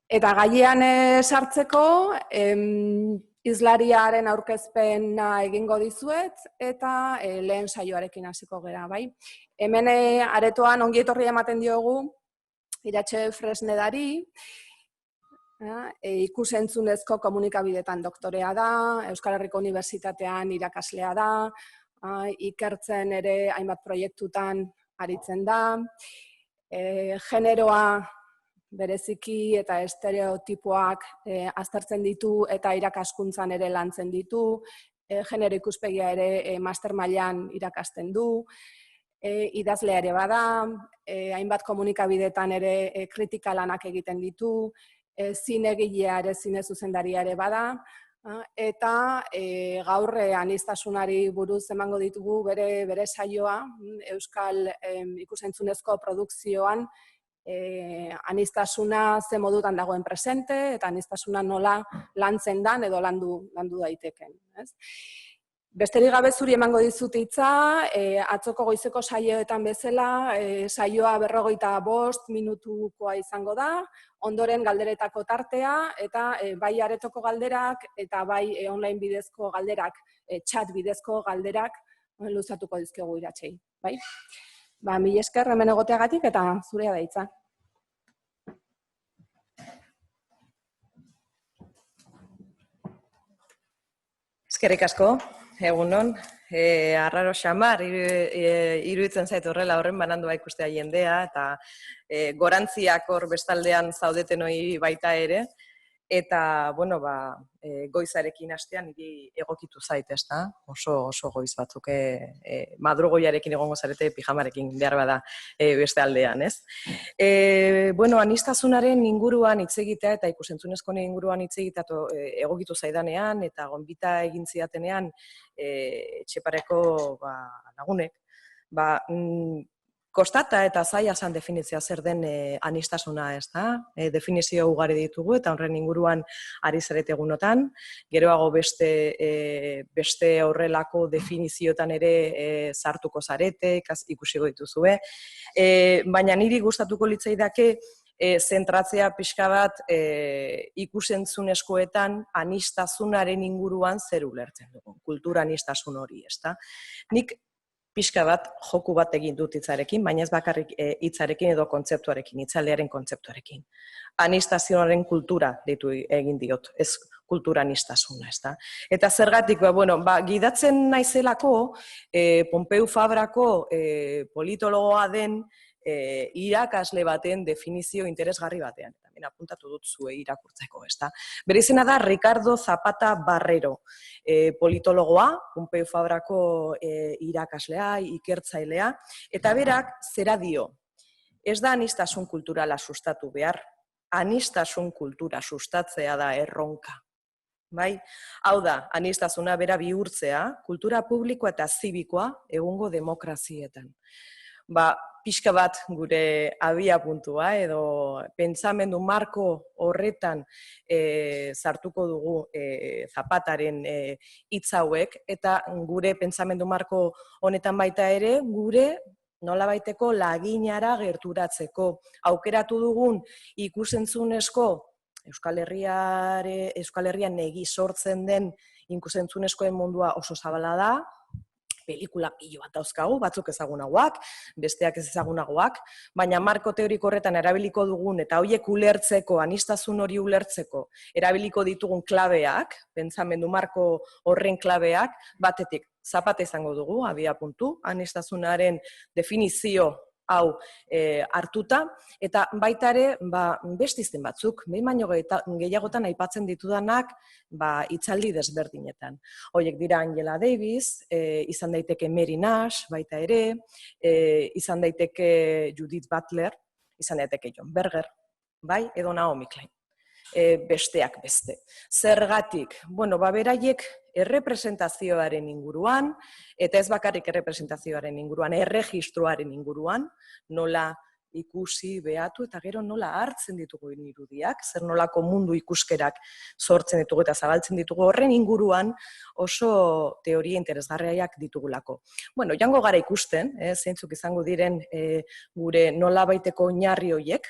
Eta gaian sartzeko, hizlariaren aurkezpena egingo dizuet, eta lehen saioarekin hasiko gera, bai. Hemen aretoan ongi etorria ematen diogu Iratxe Fresnedari, ikus-entzunezko komunikabidetan doktorea da, Euskal Herriko Unibertsitatean irakaslea da, ikertzen ere hainbat proiektutan aritzen da, generoa bereziki eta estereotipoak aztertzen ditu eta irakaskuntzan ere lantzen ditu, genero ikuspegia ere master mailan irakasten du, idazlea ere bada, hainbat komunikabidetan ere kritika lanak egiten ditu, zinegilea ere, zine zuzendaria ere bada, eta gaur aniztasunari buruz emango ditugu bere saioa, Euskal ikus-entzunezko produkzioan, aniztasuna ze modutan dagoen presente, eta aniztasuna nola lantzen dan edo landu daiteken. Besterik gabe zuri emango dizut hitza, atzoko goizeko saioetan bezala, saioa 45 minutukoa izango da, ondoren galderetako tartea, eta bai aretoko galderak, eta bai online bidezko galderak, chat bidezko galderak, luzatuko dizkiogu Iratsei, bai? Mila esker hemen egoteagatik eta zurea da hitza. Eskerrik asko, egunon. Arraro xamar, iruditzen zait horrela horren banandua ikustea jendea, eta gorantziak hor bestaldean zaudeten hori baita ere, eta, bueno, goizarekin hastean niri egokitu zait, ezta? Oso goiz batzuk madrugoiarekin egongo zarete pijamarekin behar bada beste aldean, ez? Bueno, aniztasunaren inguruan hitz egitea eta ikus-entzunezko inguruan hitz egitea egokitu zaidanean eta gonbita egin zidatenean Etxepareko lagunek, kostata eta zaila zan definitzea zer den aniztasuna, ez da? Definizio ugari ditugu eta horren inguruan ari zarete egunotan. Geroago beste horrelako definizioetan ere sartuko zarete, ikusiko dituzue. Baina niri gustatuko litzaidake zentratzea pixka bat ikus-entzunezkoetan aniztasunaren inguruan zer ulertzen dugu, kultura aniztasun hori, ez da? Nik pixka bat, joku bat egin dut hitzarekin, baina ez bakarrik hitzarekin edo kontzeptuarekin, hitzaldiaren kontzeptuarekin. Aniztasunaren kultura deitu egin diot, ez kultura aniztasuna, ez da? Eta zergatik, gidatzen naizelako, Pompeu Fabrako politologoa den irakasle baten definizio interesgarri batean. Hemen apuntatu dut zue irakurtzeko, ez da? Bere izena da Ricardo Zapata Barrero, politologoa, Pompeu Fabrako irakaslea, ikertzailea, eta berak zera dio, ez da aniztasun kulturala sustatu behar, aniztasun kultura sustatzea da erronka. Hau da, aniztasuna bera bihurtzea, kultura publikoa eta zibikoa egungo demokrazietan. Pixka bat gure abia puntua edo pentsamendu marko horretan sartuko dugu Zapataren hitz hauek eta gure pentsamendu marko honetan baita ere gure nolabaiteko laginara gerturatzeko aukeratu dugun ikus-entzunezko Euskal Herrian egi sortzen den ikus-entzunezkoen mundua oso zabala da, pelikula pilo bat dauzkagu, batzuk ezagunagoak, besteak ez ezagunagoak, baina marko teoriko horretan erabiliko dugun eta horiek ulertzeko, aniztasun hori ulertzeko, erabiliko ditugun klabeak, pentsamendu marko horren klabeak, batetik Zapata izango dugu, abia puntu, aniztasunaren definizio hau hartuta, eta baita ere beste izen batzuk, behin baino gehiagotan aipatzen ditudanak hitzaldi desberdinetan. Horiek dira Angela Davis, izan daiteke Mary Nash, baita ere, izan daiteke Judith Butler, izan daiteke John Berger, edo Naomi Klein. Besteak beste. Zergatik, beraiek errepresentazioaren inguruan, eta ez bakarrik errepresentazioaren inguruan, erregistroaren inguruan, nola ikusi, behatu, eta gero nola hartzen ditugu irudiak, zer nolako mundu ikuskerak sortzen ditugu eta zabaltzen ditugu horren inguruan oso teoria interesgarriak ditugulako. Jango gara ikusten, zeintzuk izango diren gure nolabaiteko oinarri horiek,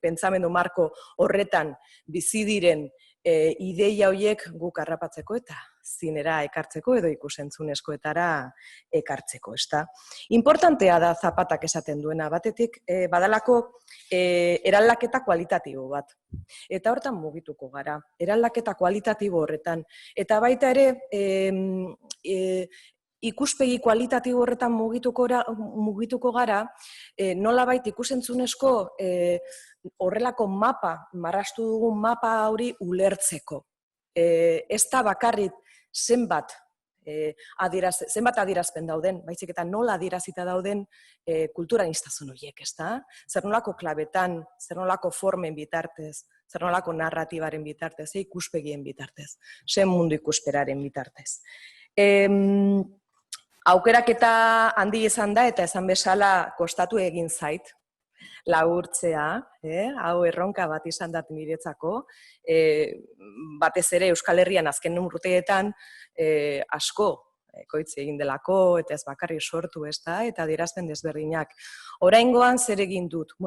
pentsamendu marko horretan bizi diren ideia horiek guk harrapatzeko eta zinera ekartzeko edo ikusentzunezkoetara ekartzeko, ezta? Importantea da Zapatak esaten duena, batetik badalako eraldaketa kualitatibo bat. Eta hortan mugituko gara, eraldaketa kualitatibo horretan. Eta baita ere, ikuspegi kualitatibo horretan mugituko gara, nolabait ikusentzunezko horrelako mapa, marrastu dugun mapa hori ulertzeko. Ez da bakarrik zenbat adierazpen dauden, baizik eta nola adierazita dauden kulturaniztasun horiek, ez da? Zer nolako klabetan, zer nolako formen bitartez, zer nolako narratibaren bitartez, ikuspegien bitartez, zen mundu ikusperaren bitartez. Aukeraketa handi izan da eta esan bezala kostatu egin zait, laburtzea, hau erronka bat izan dat niretzako, batez ere Euskal Herrian azken urteetan asko ekoitzi egin delako, eta ez bakarri sortu ez da, eta adierazpen desberdinak. Oraingoan zer egin dut,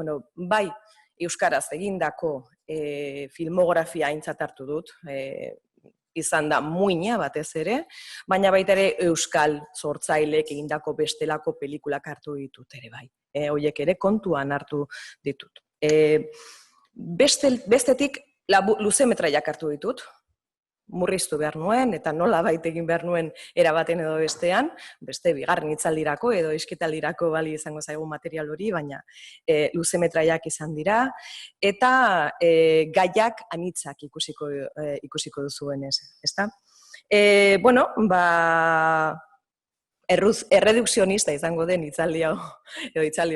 bai Euskaraz egindako filmografia aintzat hartu dut, izan da muina batez ere, baina baita ere Euskal sortzaileek egindako bestelako pelikulak hartu ditut ere bai. Horiek ere kontuan hartu ditut. Bestetik luzemetraiak hartu ditut, murriztu behar nuen, eta nola baita egin behar nuen erabaten edo bestean, beste bigarren itzaldirako edo eskitaldirako bali izango zaigu material hori, baina luzemetraiak izan dira, eta gaiak anitzak ikusiko duzuenez, ezta? Erredukzionista izango den itzaldi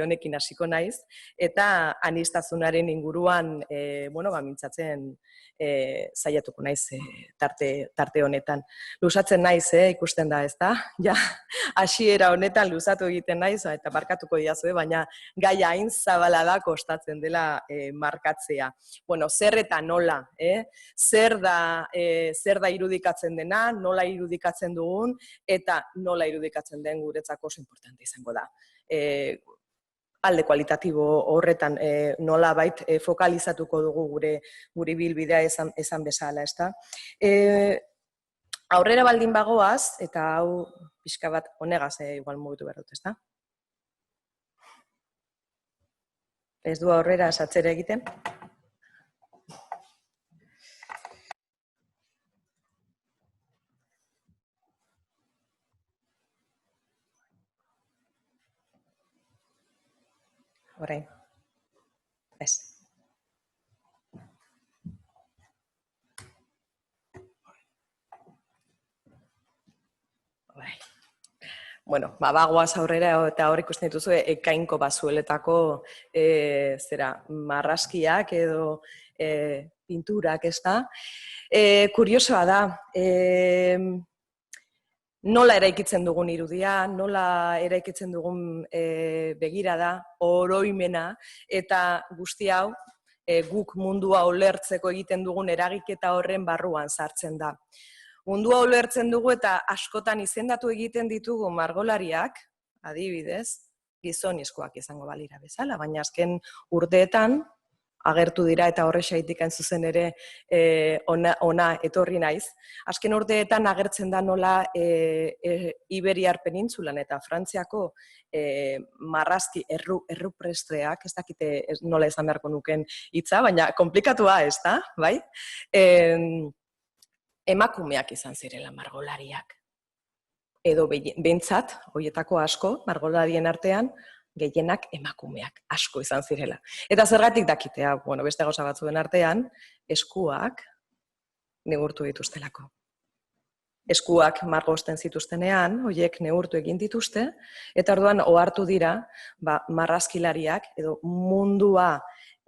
honekin hasiko naiz, eta aniztasunaren inguruan mintzatzen saiatuko naiz tarte honetan. Luzatzen naiz, ikusten da, ez da? Ja, hasiera honetan luzatu egiten naiz, eta barkatuko diazue, baina gaia hain zabala da kostatzen dela markatzea. Zer eta nola, zer da irudikatzen dena, nola irudikatzen dugun, eta nola irudikatzen den guretzako oso importante izango da. Alde kualitatibo horretan nolabait fokalizatuko dugu gure ibilbidea esan bezala, ezta? Aurrera baldin bagoaz, eta hau pixka bat honegaz igual mugitu behar dut, ezta? Ez du aurrera atzera egiten? Orain. Ez. Bagoaz aurrera eta hor ikusten dituzu ekainko bazueletako marrazkiak edo pinturak, ez da? Kuriosoa da, nola eraikitzen dugun irudia, nola eraikitzen dugun begirada, oroimena, eta guzti hau guk mundua ulertzeko egiten dugun eragiketa horren barruan sartzen da. Mundua ulertzen dugu eta askotan izendatu egiten ditugu margolariak, adibidez, gizonezkoak izango balira bezala, baina azken urteetan agertu dira eta horrexaitik hain zuzen ere ona etorri naiz. Azken urteetan agertzen da nola Iberiar penintsulan eta Frantziako marrazki erruprestreak, ez dakite nola esan beharko nuken hitza, baina komplikatua ez da, bai? Emakumeak izan zirela margolariak. Edo behintzat, horietako asko, margolarien artean, gehienak emakumeak asko izan zirela. Eta zergatik dakitea, beste gauza batzuen artean, eskuak neurtu dituztelako. Eskuak margozten zituztenean, horiek neurtu egin dituzte, eta orduan ohartu dira, marrazkilariak edo mundua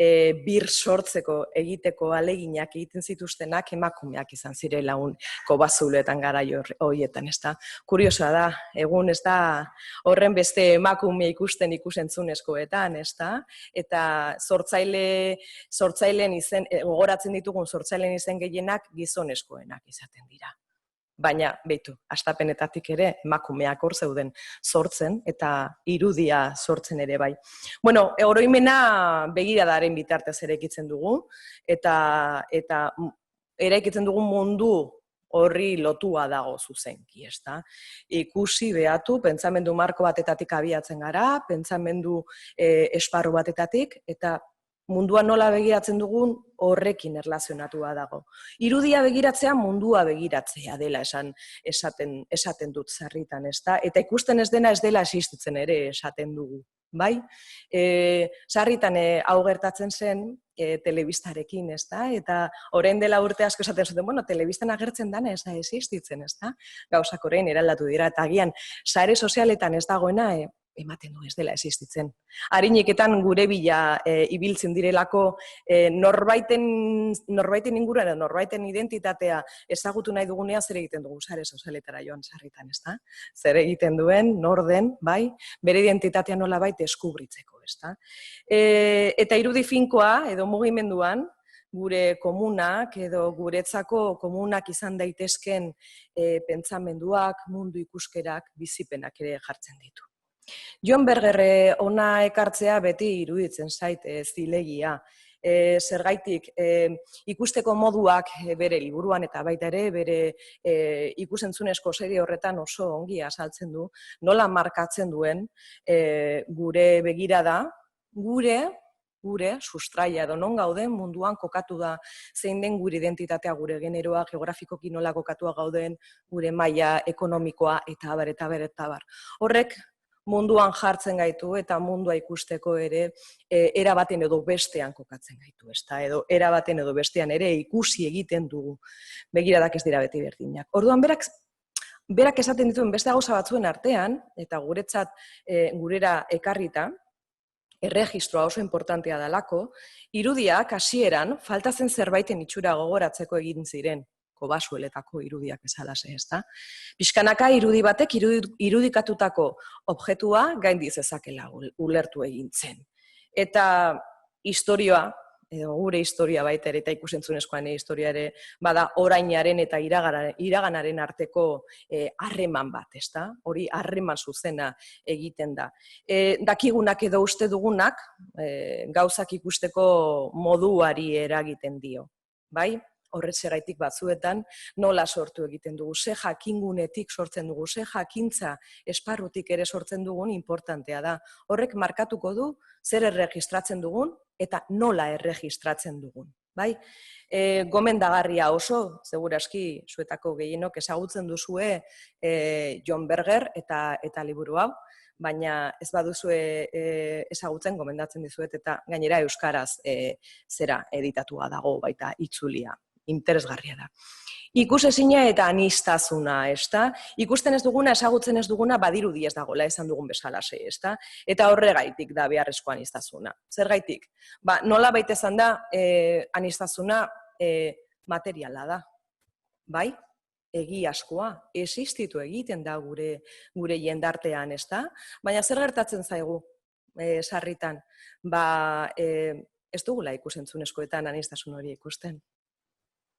bir sortzeko egiteko aleginak egiten zituztenak emakumeak izan zirela kobazuletan garai horietan, ez da. Kuriosoa da, egun ez da horren beste emakume ikusten ikusentzunezkoetan, ez da, eta sortzaileen izen, gogoratzen ditugun sortzaileen izen gehienak gizonezkoenak izaten dira. baina, behitu, astapenetatik ere emakumeak hor zeuden sortzen eta irudia sortzen ere bai. Bueno, oroimena begiradaren bitartez eraikitzen dugu eta eraikitzen dugun mundu horri lotua dago zuzenki, ezta? Ikusi, behatu, pentsamendu marko batetatik abiatzen gara, pentsamendu esparru batetatik, eta mundua nola begiratzen dugun horrekin erlazionatua dago. Irudia begiratzea mundua begiratzea dela esaten dut sarritan, ezta? Eta ikusten ez dena ez dela existitzen ere esaten dugu. Bai? Sarritan hau gertatzen zen telebistarekin, ezta? Eta orain dela urte asko esaten zuten, bueno, telebistan agertzen dana ez da existitzen, ezta? Gauzak orain eraldatu dira, eta agian sare sozialetan ez dagoena ematen du ez dela existitzen. Hariniketan gure bila ibiltzen direlako norbaiten inguruan, norbaiten identitatea ezagutu nahi dugunean zer egiten dugu sare sozialetara joan sarritan, ezta? Zer egiten duen, nor den, bai, bere identitatea nolabait deskubritzeko, ezta? Eta irudi finkoa edo mugimenduan gure komunak edo guretzako komunak izan daitezken pentsamenduak, mundu ikuskerak, bizipenak ere jartzen ditu. Jon Berger ona ekartzea beti iruditzen zait zilegia. Zergaitik ikusteko moduak bere liburuan eta baita ere bere ikusentzunezko serie horretan oso ongi azaltzen du, nola markatzen duen gure begirada, gure sustraia edo non gauden munduan kokatu da, zein den gure identitatea, gure generoa, geografikoki nola kokatua gauden, gure maila ekonomikoa eta abar. Horrek munduan jartzen gaitu eta mundua ikusteko ere era baten edo bestean kokatzen gaitu, ezta? Edo era baten edo bestean ere ikusi egiten dugu. Begiradak ez dira beti berdinak. Orduan berak esaten dituen beste gauza batzuen artean, eta guretzat gurera ekarrita, erregistroa oso importantea dalako, irudiak hasieran falta zen zerbaiten itxura gogoratzeko egin ziren. Basueletako irudiak bezalase, ezta? Pixkanaka irudi batek irudikatutako objektua gaindi zezakela ulertu egin zen. Eta historia, edo gure historia baita ere, eta ikusentzunezkoan historia ere, bada orainaren eta iraganaren arteko harreman bat, ezta? Hori harreman zuzena egiten da. Dakigunak edo uste dugunak, gauzak ikusteko moduari eragiten dio, bai? Horretzeraitik batzuetan nola sortu egiten dugu, ze jakingunetik sortzen dugu, ze jakintza esparrutik ere sortzen dugun importantea da. Horrek markatuko du zer erregistratzen dugun eta nola erregistratzen dugun. Bai? Gomendagarria oso, seguraski zuetako gehienok ezagutzen duzue Jon Berger eta liburu hau, baina ez baduzue ezagutzen gomendatzen dizuet eta gainera euskaraz editatua dago baita itzulia. Interesgarria da. Ikusezina eta aniztasuna, ezta? Ikusten ez duguna, ezagutzen ez duguna, badirudi ez dagoela esan dugun bezalaxe, ezta? Eta horregaitik da beharrezko aniztasuna. Zergaitik? Nola baita esan da, aniztasuna materiala da. Bai? Egiazkoa, existitu egiten da gure jendartean, ezta? Baina zer gertatzen zaigu sarritan? Ez dugula ikusentzunezkoetan aniztasun hori ikusten.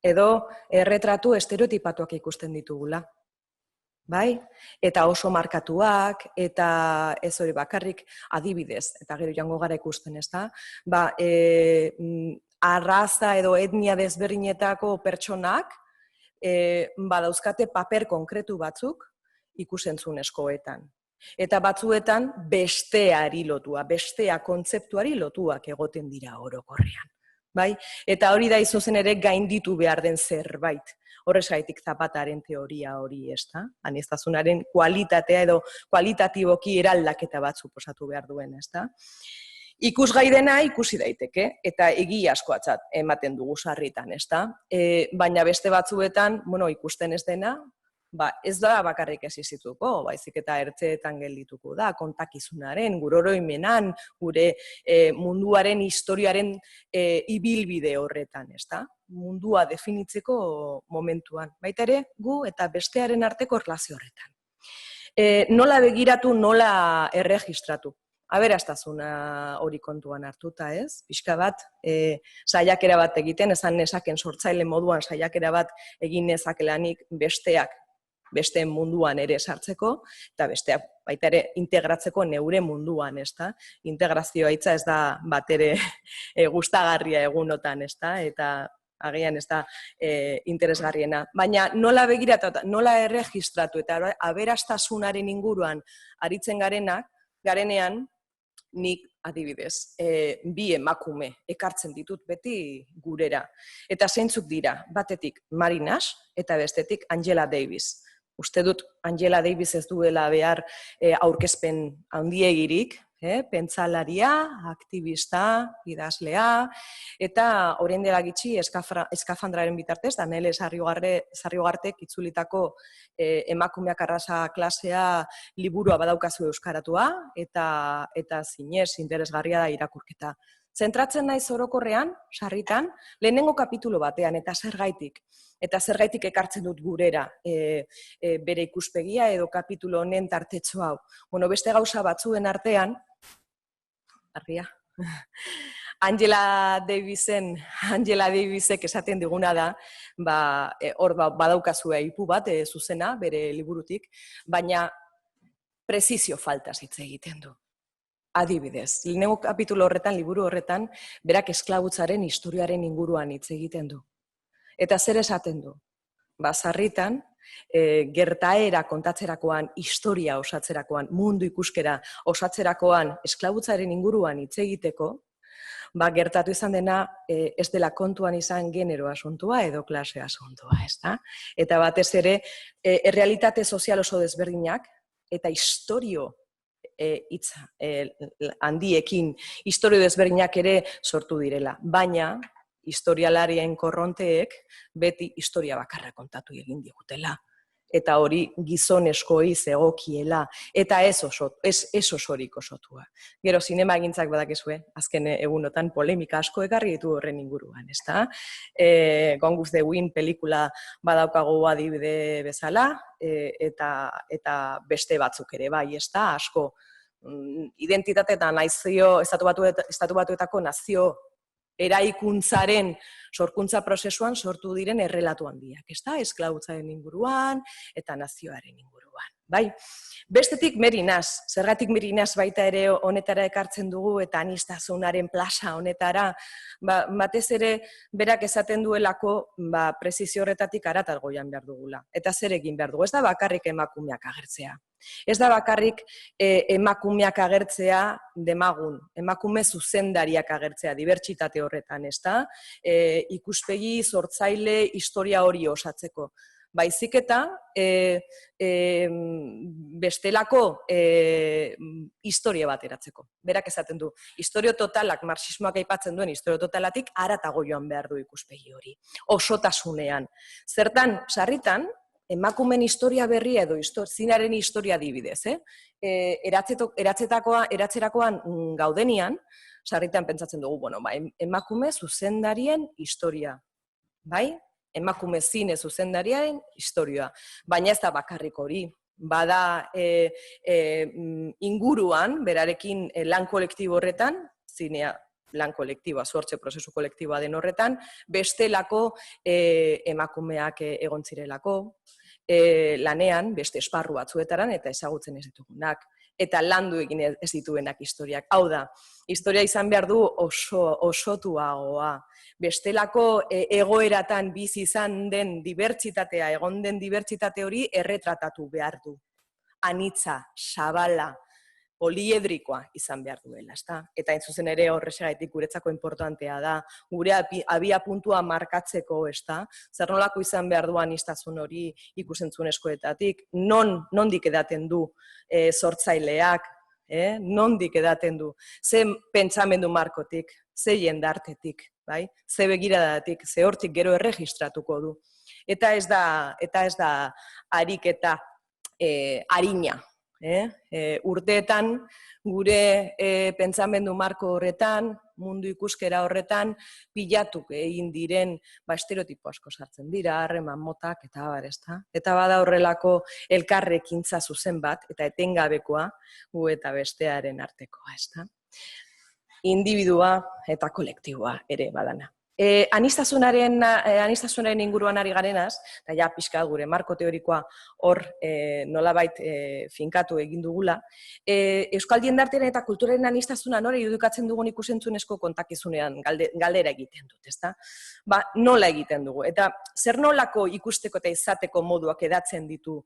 Edo erretratu estereotipatuak ikusten ditugula. Bai? Eta oso markatuak, eta ez hori bakarrik adibidez, eta gero joango gara ikusten, ezta? Arraza edo etnia desberdinetako pertsonak badauzkate paper konkretu batzuk ikusentzunezkoetan. Eta batzuetan besteari lotua, bestea kontzeptuari lotuak egoten dira orokorrean. Bai? Eta hori da izuzen ere gainditu behar den zerbait. Horrezgaitik Zapataren teoria hori, ezta? Aniztasunaren kualitatea edo kualitatiboki eraldaketa bat suposatu behar duen, ezta? Ikusgai dena ikusi daiteke, eta egiazkoatzat ematen dugu sarritan, ezta? Baina beste batzuetan, ikusten ez dena, ez da bakarrik existituko, baizik eta ertzeetan geldituko da, kontakizunaren, gure oroimenan, gure munduaren historiaren ibilbide horretan, ezta? Mundua definitzeko momentuan, baita ere gu eta bestearen arteko erlazio horretan. Nola begiratu, nola erregistratu? Aberastasuna hori kontuan hartuta, ez? Pixka bat, saiakera bat egiten, esan nezaken sortzaile moduan saiakera bat egin nezakelanik besteak besteen munduan ere sartzeko, eta besteak baita ere integratzeko neure munduan, ezta? Integrazioa hitza ez da bat ere gustagarria egunotan, ezta? Eta agian ez da interesgarriena. Baina nola begiratu, nola erregistratu eta aberastasunaren inguruan aritzen garenean, nik adibidez, bi emakume ekartzen ditut beti gurera. Eta zeintzuk dira, batetik Mary Nash eta bestetik Angela Davis. Uste dut Angela Davis ez duela behar aurkezpen handiegirik, pentsalaria, aktivista, idazlea, eta orain dela gitxi eskafandraren bitartez, Daniele Sarriogartek itzulitako emakumeak arrasa klasea liburua badaukazu euskaratua, eta zinez interesgarria da irakurketa. Zentratzen naiz orokorrean, sarritan, lehenengo kapitulo batean, eta zergaitik ekartzen dut gurera bere ikuspegia edo kapitulo honen tartetxo hau. Beste gauza batzuen artean, Angela Davisek esaten diguna da, hor badaukazue ipu bat zuzena, bere liburutik, baina prezizio faltaz hitz egiten du. Adibidez, lehenengo kapitulo horretan, liburu horretan, berak esklabutzaren historiaren inguruan hitz egiten du. Eta zer esaten du? Sarritan, gertaera kontatzerakoan, historia osatzerakoan, mundu ikuskera osatzerakoan, esklabutzaren inguruan hitz egiteko, gertatu izan dena ez dela kontuan izan genero asuntua edo klase asuntua, ezta? Eta batez ere, errealitate sozial oso desberdinak eta historio hitza handiekin, historio desberdinak ere sortu direla. Baina, historialarien korronteek beti historia bakarra kontatu egin digutela. Eta hori gizoneskoi zegokiela, eta ez osorik osotua. Gero, zinema egintzak badakizue, azken egunotan polemika asko ekarri ditu horren inguruan, ezta? Gone with the Wind pelikula badaukagu adibide bezala, eta beste batzuk ere bai, ezta? Asko, identitate eta nazio, estatu batuetako nazio eraikuntzaren sorkuntza prozesuan sortu diren errelatu handiak, ezta? Esklabutzaren inguruan eta nazioaren inguruan, bai? Bestetik Mary Nash, zergatik Mary Nash baita ere honetara ekartzen dugu eta aniztasunaren plaza honetara, batez ere berak esaten duelako prezizio horretatik harago joan behar dugula. Eta zer egin behar dugu, ez da bakarrik emakumeak agertzea. Ez da bakarrik emakumeak agertzea demagun, emakume zuzendariak agertzea, dibertsitate horretan, ez da? Ikuspegi, sortzaile, historia hori osatzeko. Baizik eta bestelako historia bat eratzeko. Berak esaten du, historio totalak, marxismoak aipatzen duen historio totalatik haratago joan behar du ikuspegi hori, osotasunean. Zertan, sarritan, emakumen historia berria edo zinaren historia adibidez, eratzerakoan gaudenian, sarritan pentsatzen dugu, emakume zuzendarien historia, bai? Emakume zine zuzendariaren historia. Baina ez da bakarrik hori. Bada inguruan, berarekin lan kolektibo horretan, zinea lan kolektiboa, sortze prozesu kolektiboa den horretan, bestelako emakumeak egon zirelako, lanean, beste esparru batzuetaran, eta ezagutzen ez ditugunak. Eta landu egin ez dituenak historiak. Hau da, historia izan behar du osotuagoa. Bestelako egoeratan bizi izan den dibertsitatea, egon den dibertsitate hori erretratatu behar du. Anitza, zabala, poliedrikoa izan behar duela, ezta? Eta zuzen ere horrexegatik guretzako importantea da, gure abia puntua markatzeko, ezta? Zer nolako izan behar du aniztasun hori ikusentzunezkoetatik, nondik edaten du sortzaileak, nondik edaten du, ze pentsamendu markotik, ze jendartetik, bai? Ze begiradatik, ze hortik gero erregistratuko du. Eta ez da ariketa arina. Urteetan gure pentsamendu marko horretan, mundu ikuskera horretan, pilatuk egin diren estereotipo asko sartzen dira, harreman motak eta abar, ezta? Eta bada horrelako elkarrekintza zuzen bat, eta etengabekoa gu eta bestearen artekoa, ezta? Individua eta kolektiboa ere badana. Aniztasunaren inguruan ari garenaz, eta ja pixka gure marko teorikoa hor nolabait finkatu egin dugula, Euskal jendartearen eta kulturaren aniztasuna nora irudikatzen dugun ikusentzunezko kontakizunean galdera egiten dut, ezta? Ba, nola egiten dugu, eta zer nolako ikusteko eta izateko moduak edatzen ditu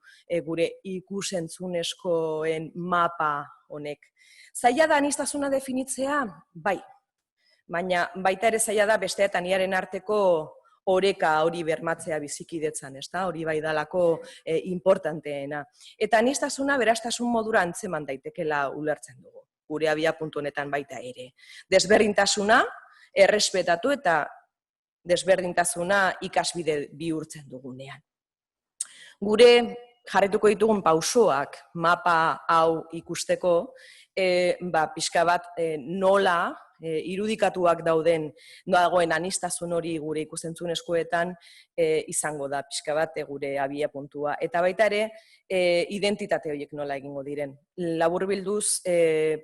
gure ikusentzunezkoen mapa honek. Zaila da aniztasuna definitzea? Bai. Baina baita ere zaila da bestea eta niaren arteko oreka hori bermatzea bizikidetzan, ezta? Hori bai dalako importanteena. Eta aniztasuna berastasun modura antzeman daitekela ulertzen dugu, gure abiapuntu honetan baita ere. Desberdintasuna errespetatu eta desberdintasuna ikasbide bihurtzen dugunean. Gure jarrituko ditugun pausoak mapa hau ikusteko, pixka bat nola irudikatuak dauden dagoen aniztasun hori gure ikusentzunezkoetan izango da pixka bat gure abiapuntua. Eta baita ere, identitate horiek nola egingo diren. Laburbilduz,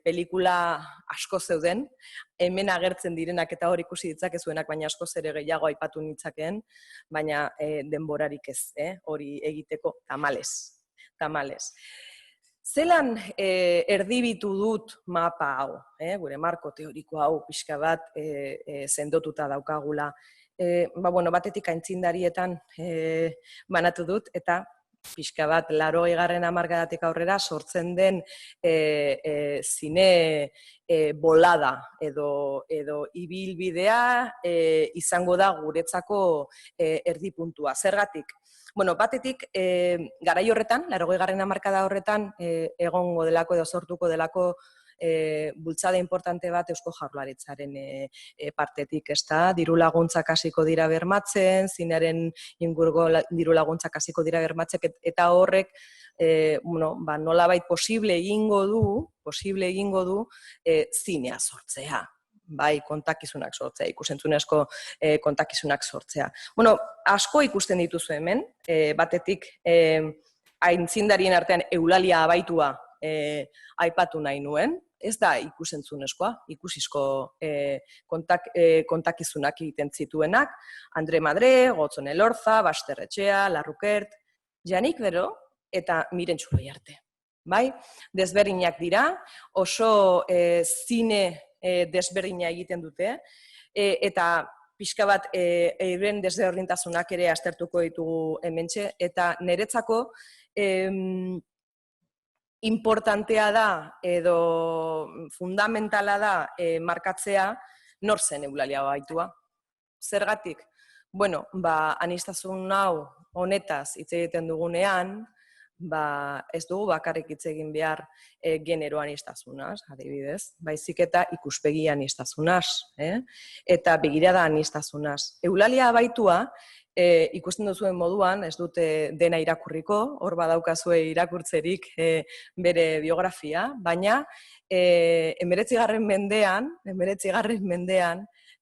pelikula asko zeuden, hemen agertzen direnak eta hor ikusi ditzakezuenak, baina askoz ere gehiago aipatu nitzakeen, baina denborarik ez, hori egiteko tamalez. Zelan erdibitu dut mapa hau, gure marko teoriko hau pixka bat sendotuta daukagula. Batetik aintzindarietan banatu dut, eta pixka bat 80. hamarkadatik aurrera sortzen den zine bolada edo ibilbidea izango da guretzako erdipuntua. Zergatik? Batetik, garai horretan, 80. hamarkada horretan, egongo delako edo sortuko delako bultzada importante bat Eusko Jaurlaritzaren partetik, ezta? Diru laguntzak hasiko dira bermatzen, zinearen inguruko diru laguntzak hasiko dira bermatzen, eta horrek nolabait posible egingo du zinea sortzea. Bai, kontakizunak sortzea, ikusentzunezko kontakizunak sortzea. Asko ikusten dituzu hemen, batetik aintzindarien artean Eulalia Abaitua aipatu nahi nuen, ez da ikusentzunezkoa, ikusizko kontakizunak egiten zituenak, Andre Madre, Gotzon Elorza, Baster Etxea, Larrukert, Janik Bero eta Miren Txuloi arte. Bai, desberdinak dira, oso zine desberdina egiten dute, eta pixka bat euren desberdintasunak ere aztertuko ditugu hementxe, eta niretzako importantea da edo fundamentala da markatzea nor zen Eulalia Abaitua. Zergatik? Aniztasun hau honetaz hitz egiten dugunean, ez dugu bakarrik hitz egin behar genero aniztasunaz, adibidez, baizik eta ikuspegi aniztasunaz, eta begirada aniztasunaz. Eulalia Abaitua, ikusten duzuen moduan, ez dute dena irakurriko, hor badaukazue irakurtzerik bere biografia, baina 19. mendean,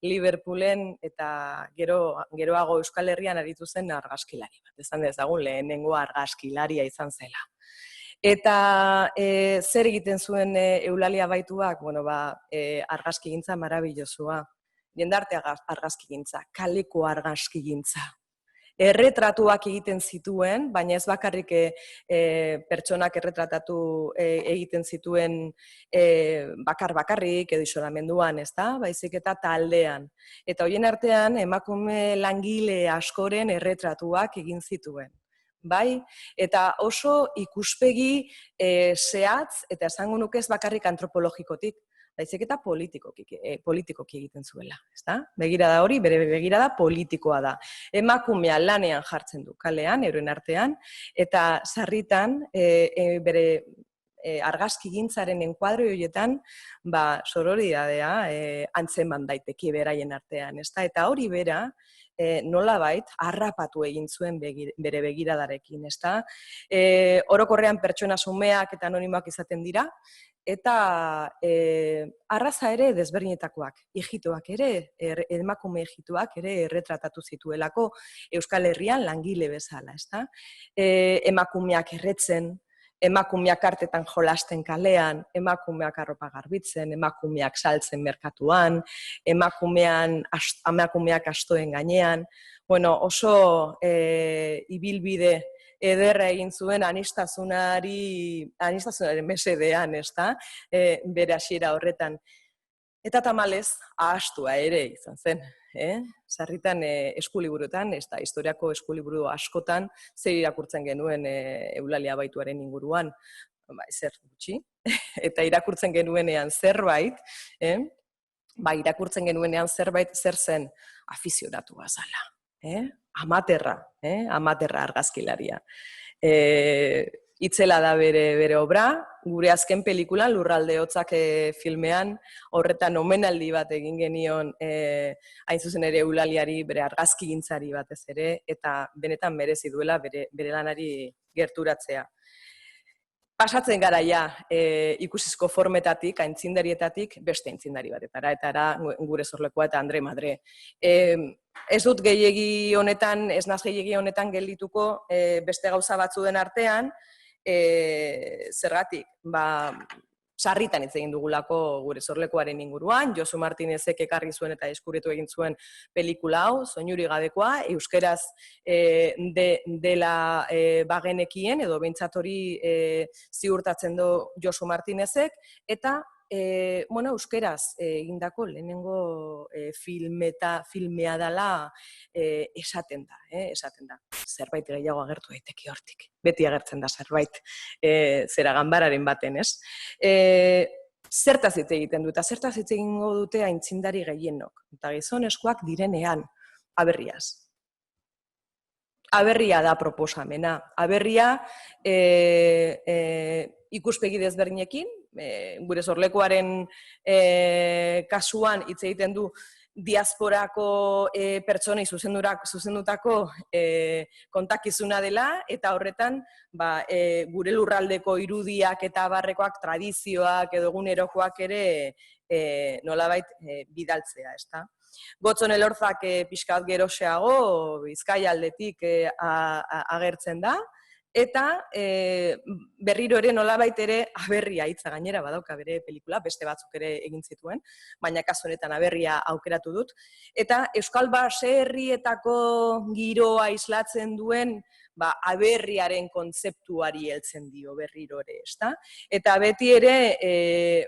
Liverpoolen eta geroago Euskal Herrian aritu zen argazkilari bat. Esan dezagun lehenengo argazkilaria izan zela. Eta zer egiten zuen Eulalia Abaituak? Argazkigintza marabillosoa. Jendarte argazkigintza, kaleko argazkigintza. Erretratuak egiten zituen, baina ez bakarrik pertsonak erretratatu egiten zituen bakarrik edo isolamenduan, ezta? Baizik eta taldean. Eta horien artean emakume langile askoren erretratuak egin zituen. Bai? Eta oso ikuspegi zehatz, eta esango nuke ez bakarrik antropologikotik, baizik eta politikoki egiten zuela, ezta? Begirada hori, bere begirada politikoa da. Emakumea lanean jartzen du kalean, euren artean, eta sarritan bere argazkigintzaren enkuadro horietan sororidadea antzeman daiteke beraien artean, ezta? Eta hori bera nolabait harrapatu egin zuen bere begiradarekin, ezta? Orokorrean pertsona xumeak eta anonimoak izaten dira, eta arraza ere desberdinetakoak, ijitoak ere, emakume ijitoak ere erretratatu zituelako Euskal Herrian langile bezala, ezta? Emakumeak erretzen, emakumeak artetan jolasten kalean, emakumeak arropa garbitzen, emakumeak saltzen merkatuan, emakumeak astoen gainean. Bueno, oso ibilbide ederra egin zuen aniztasunaren mesedean, ezta? Bere hasiera horretan. Eta tamalez, ahastua ere izan zen. Sarritan eskuliburuetan, ez da, historiako eskuliburu askotan, zer irakurtzen genuen Eulalia Abaituaren inguruan, zer gutxi, eta irakurtzen genuenean zerbait, irakurtzen genuenean zerbait zer zen afizionatu bazala, amaterra argazkilaria. Itzela da bere obra, gure azken pelikula, Lurralde Hotzak filmean, horretan omenaldi bat egin genion, hain zuzen ere Eulaliari, bere argazkigintzari batez ere, eta benetan merezi duela bere lanari gerturatzea. Pasatzen gara ja ikusizko formetatik, aintzindarietatik, beste aintzindari batetara, eta gure sorlekoa eta Andre Madre. Ez dut gehiegi honetan, ez naz gehiegi honetan geldituko beste gauza batzuen artean, zergatik, sarritan hitz egin dugulako gure sorlekoaren inguruan, Josu Martinezek ekarri zuen eta eskuretu egin zuen pelikula hau, Soinuri gabekoa, euskeraz dela bagenekien, edo behintzat hori ziurtatzen du Josu Martinezek, eta euskeraz egindako lehenengo filmea dela esaten da. Zerbait gehiago agertu daiteke hortik. Beti agertzen da zerbait zera ganbararen baten, ez? Zertaz hitz egiten du, eta zertaz hitz egingo dute aintzindari gehienok. Eta gizonezkoak direnean, aberriaz. Aberria da proposamena. Aberria ikuspegi desberdinekin, gure sorlekuaren kasuan hitz egiten du diasporako pertsonei zuzendutako kontakizuna dela, eta horretan gure lurraldeko irudiak eta abarrekoak, tradizioak edo egunerokoak ere nolabait bidaltzea, ezta? Gotzon Elorzak pixkat geroxeago, Bizkaia aldetik agertzen da, eta berriro ere nolabait ere aberria hitza gainera badauka bere pelikula, beste batzuk ere egin zituen, baina kasu honetan aberria aukeratu dut. Eta Euskal baserrietako giroa islatzen duen aberriaren kontzeptuari heltzen dio berriro ere, ezta? Eta beti ere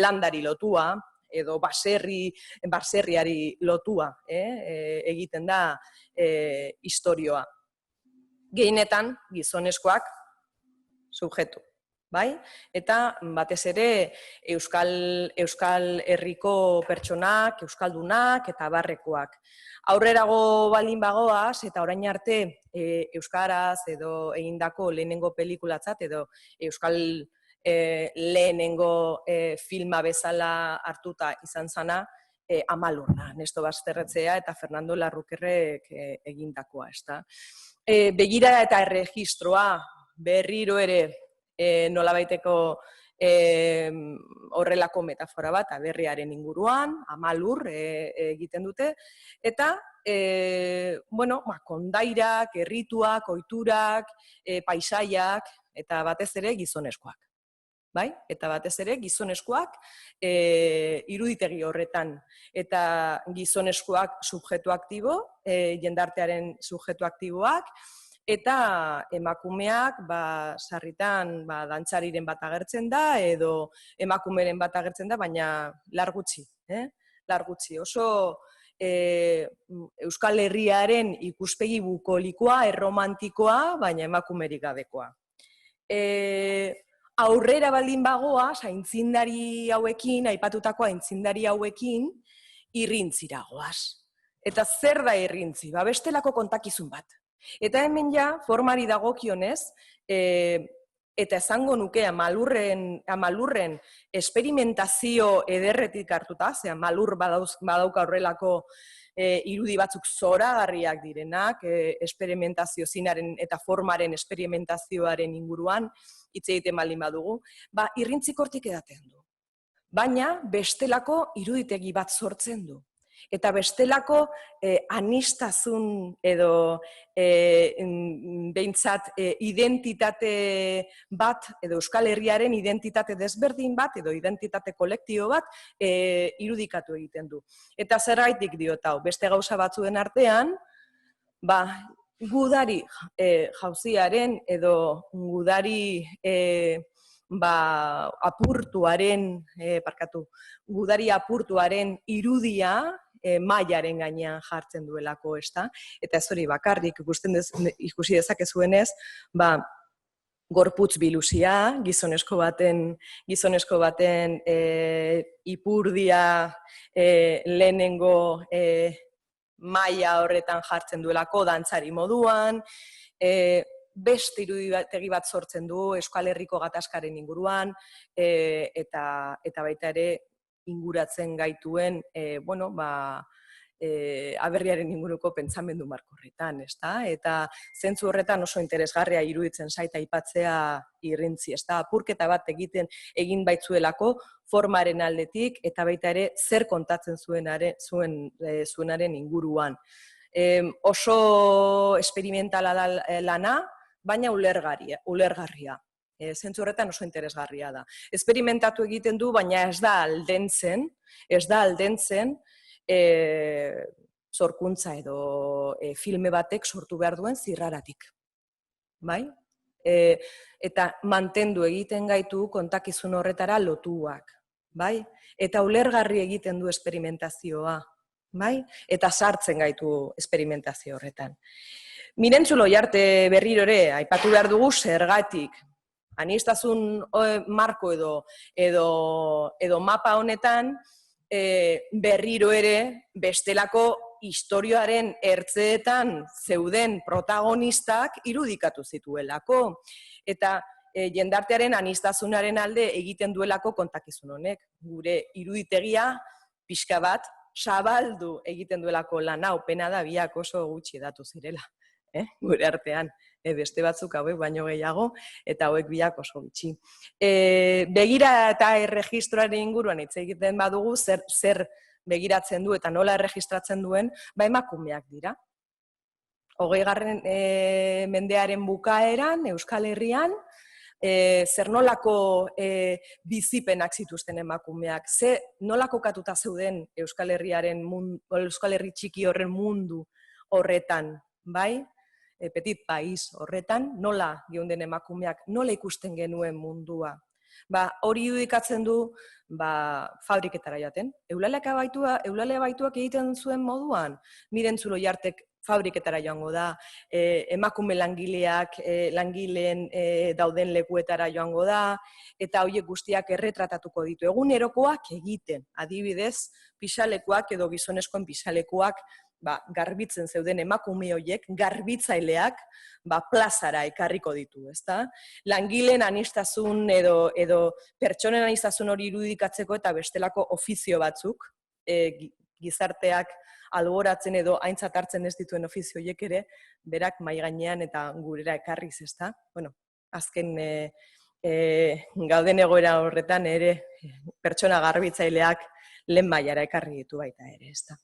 landari lotua, edo baserriari lotua egiten da istorioa. Gehienetan gizonezkoak subjektu, bai? Eta batez ere Euskal Herriko pertsonak, euskaldunak eta barrekoak. Aurrerago baldin bagoaz, eta orain arte euskaraz edo egindako lehenengo pelikulatzat edo euskal lehenengo filma bezala hartuta izan zana, Amalurra, Nesto Basterretzea eta Fernando Larrukerrek egindakoa, ezta? Begira eta erregistroa berriro ere nolabaiteko horrelako metafora bat, aberriaren inguruan, Amalur egiten dute, eta kondairak, errituak, ohiturak, paisaiak, eta batez ere gizonezkoak. Bai? Eta batez ere gizonezkoak iruditegi horretan, eta gizonezkoak subjektu aktibo, jendartearen subjektu aktiboak, eta emakumeak sarritan dantzariren bat agertzen da, edo emakumeren bat agertzen da, baina largutxi. Largutxi. Oso Euskal Herriaren ikuspegi bukolikoa, erromantikoa, baina emakumerik gabekoa. Aurrera baldin bagoa, aintzindari hauekin, aipatutako aintzindari hauekin, irrintzira goaz. Eta zer da irrintzi? Bestelako kontakizun bat. Eta hemen ja, formari dagokionez, eta esango nuke Amalurren esperimentazio ederretik hartuta, ze Amalur badauka horrelako irudi batzuk zoragarriak direnak, esperimentazio zinaren eta formaren esperimentazioaren inguruan, hitz egiten baldin badugu, irrintzik hortik edaten du. Baina bestelako iruditegi bat sortzen du. Eta bestelako aniztasun edo behintzat identitate bat, edo Euskal Herriaren identitate desberdin bat, edo identitate kolektibo bat irudikatu egiten du. Eta zergaitik diot hau, beste gauza batzuen artean, gudari jauziaren edo gudari gudari apurtuaren irudia mailaren gainean jartzen duelako, ezta? Eta ez hori bakarrik ikusi dezakezuenez, gorputz biluzia, gizonezko baten ipurdia lehenengo maila horretan jartzen duelako, dantzari moduan, beste iruditegi bat sortzen du Euskal Herriko gatazkaren inguruan, eta baita ere inguratzen gaituen, aberriaren inguruko pentsamendu marko horretan, ezta? Eta zentzu horretan oso interesgarria iruditzen zait aipatzea irrintzi, ezta? Apurketa bat egin baitzuelako formaren aldetik, eta baita ere zer kontatzen zuenaren inguruan. Oso esperimentala da lana, baina ulergarria. Zentzu horretan oso interesgarria da. Esperimentatu egiten du, baina ez da aldentzen, sorkuntza edo filme batek sortu behar duen zirraratik. Bai? Eta mantendu egiten gaitu kontakizun horretara lotuak. Bai? Eta ulergarri egiten du esperimentazioa. Bai? Eta sartzen gaitu esperimentazio horretan. Mirentzu Loiarte berriro ere, aipatu behar dugu zergatik. Aniztasun marko edo mapa honetan, berriro ere bestelako istorioaren ertzeetan zeuden protagonistak irudikatu zituelako. Eta jendartearen aniztasunaren alde egiten duelako kontakizun honek. Gure iruditegia pixka bat zabaldu egiten duelako lan hau, pena da biak oso gutxi datu zirela. Gure artean, beste batzuk hauek baino gehiago, eta hauek biak oso gutxi. Begira eta erregistroaren inguruan hitz egiten badugu, zer begiratzen du eta nola erregistratzen duen, emakumeak dira. 20. mendearen bukaeran, Euskal Herrian, zer nolako bizipenak zituzten emakumeak, nola kokatuta zeuden Euskal Herri txiki horren mundu horretan, bai? Petit pais horretan, nola geunden emakumeak, nola ikusten genuen mundua. Hori irudikatzen du fabriketara joaten. Eulalea baituak egiten zuen moduan, Mirentzu Loiartek fabriketara joango da, emakume langileen dauden lekuetara joango da, eta horiek guztiak erretratatuko ditu. Egunerokoak egiten, adibidez, pixalekuak edo gizonezkoen pixalekuak garbitzen zeuden emakume horiek, garbitzaileak, plazara ekarriko ditu, ezta? Langileen aniztasun edo pertsonen aniztasun hori irudikatzeko eta bestelako ofizio batzuk, gizarteak alboratzen edo aintzat hartzen ez dituen ofizio horiek ere, berak mahai gainean eta gurera ekarriz, ezta? Azken gauden egoera horretan ere pertsona garbitzaileak lehen mailara ekarri ditu baita ere, ezta?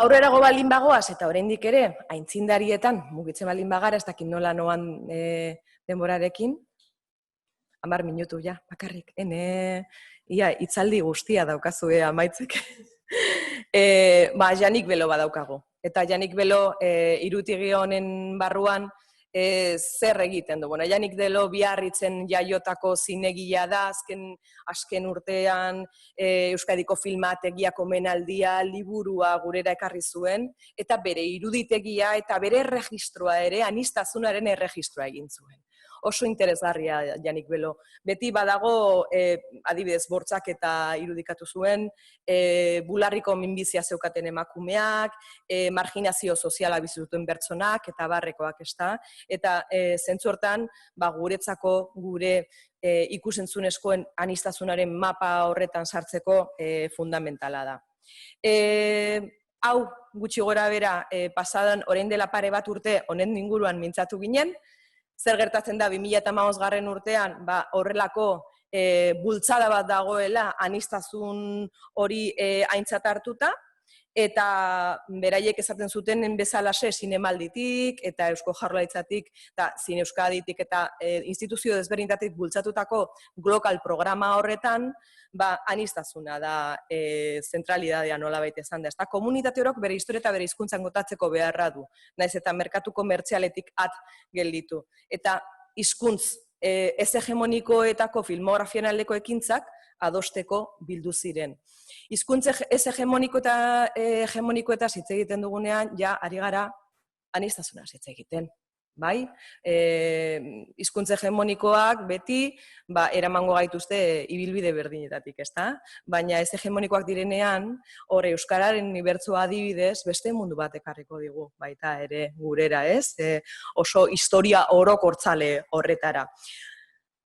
Aurrerago baldin bagoaz, eta oraindik ere, aitzindarietan mugitzen baldin bagara, ez dakit nola noan denborarekin, 10 minutu, bakarrik, hitzaldi guztia daukazue amaitzek. Janik Belo badaukago. Eta Janik Belo irutegi honen barruan zer egiten du. Janik Belo Biarritzen jaiotako zinegilea da, azken urtean Euskadiko filmategiak omenaldia, liburua gurera ekarri zuen, eta bere iruditegia eta bere erregistroa ere, aniztasunaren erregistroa egin zuen. Oso interesgarria Janik Belo. Beti badago, adibidez, bortzak eta irudikatu zuen, bularriko minbizia zeukaten emakumeak, marginazio soziala bizituten pertsonak, eta barrekoak, ezta? Eta zentzu hortan, guretzako gure ikusentzunezkoen aniztasunaren mapa horretan sartzeko fundamentala da. Hau, gutxi gora bera, pasadan orain dela pare bat urte honen inguruan mintzatu ginen, zer gertatzen da 2015 urtean horrelako bultzada bat dagoela aniztasun hori aintzat hartuta, eta beraiek esaten zuten bezalaxe zinemalditik eta Eusko Jaurlaritzatik eta Zine Euskaditik eta instituzio desberdinetatik bultzatutako global programa horretan, aniztasuna da zentralidadea nolabait esan da. Komunitate horok bere historia eta bere hizkuntzan gotatzeko beharra du, naiz eta merkatu komertzialetik at gelditu. Eta hizkuntz ez hegemonikoetako filmografian aldeko ekintzak adosteko bildu ziren. Hizkuntza ez hegemonikoetaz hitz egiten dugunean, ja ari gara aniztasunaz hitz egiten. Bai? Hizkuntza hegemonikoak beti eramango gaituzte ibilbide berdinetatik, ezta? Baina ez hegemonikoak direnean, hor euskararen unibertsoa adibidez, beste mundu bat ekarriko digu, baita ere gurera, ez? Oso historia orokortzale horretara.